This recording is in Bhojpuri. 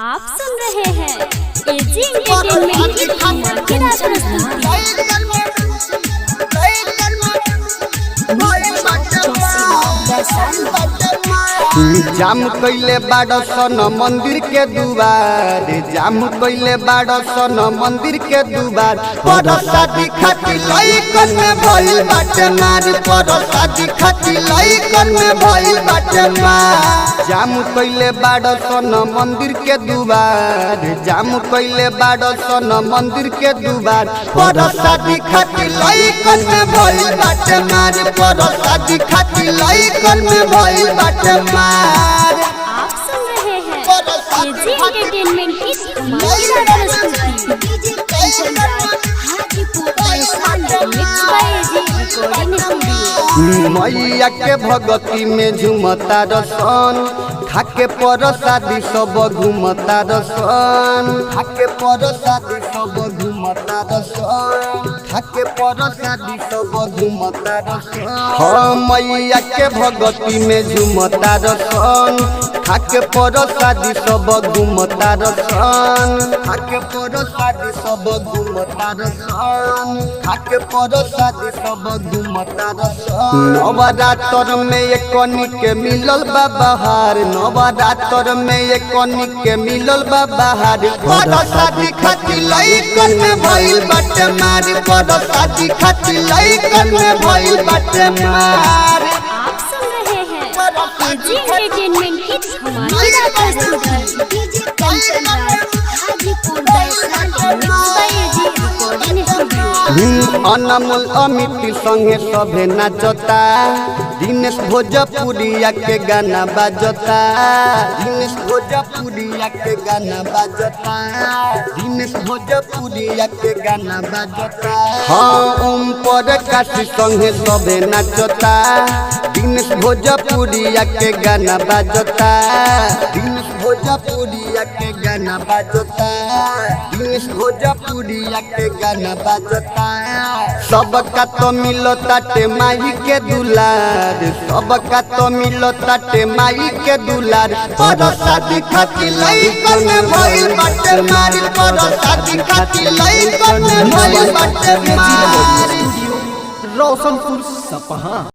आप सुन रहे हैं एजी एंटरटेनमेंट की धमाकेदार प्रस्तुति। जाम कइले बाड़ सन मंदिर के दुआर, जाम कइले बाड़ सन मंदिर के दुआर। पर शादी खातिर लइकन में भइल बाटे मार, पर शादी खातिर लइकन में भइल बाटे मार। जाम कइले बाड़ सन मंदिर के दुआर, जाम कइले बाड़ सन मंदिर के दुआर। पर शादी खातिर लइकन में भइल बाटे मार, पर शादी खातिर लइकन में भइल बाटे मार। आप सुन रहे हैं एजी एंटरटेनमेंट की धमाकेदार प्रस्तुति। मैया के भगती में झुमता रसन, खाके पर शादी सब घूमता रसन, खाके पर शादी सब घूमता रसन, खाके पर शादी सब घूमता रसन। हाँ मैया के भगती में झुमता रसन, खाके पर शादी सब घूमता रसन, खाके पर शादी सब घूमता रसन, खाके पर शादी सब घूमता रसन। नवरात्र में एक कनी के मिलल बा बहार, नवरात्र में एक कनी के मिलल बा बहार। पर शादी खातिर लइकन में भइल बाटे मार, पर शादी खातिर लइकन में भइल बाटे मार। आप सुन रहे हैं एजी एंटरटेनमेंट की धमाकेदार प्रस्तुति। अनमोल अमित संगे सभे नाचता, दिनेश भोजपुरिया के गाना बाजता, दिनेश भोजपुरिया के गाना बाजता, दिनेश भोजपुरिया के गाना बाजता। हाँ ओम प्रकाश संगे सभे नाचता, दिनेश भोजपुरिया के गाना बाजता, दिनेश भोजपुरिया के गाना बाजता, दिनेश भोजपुरिया के गाना बाजता। सबका तो मिलो ताटे माई के दुलार, सबका तो मिलो ताटे माई के दुलार। पर शादी खातिर लइकन में भइल बाटे मार, पर शादी खातिर लइकन में भइल बाटे मार। रोशनपुर सपहा।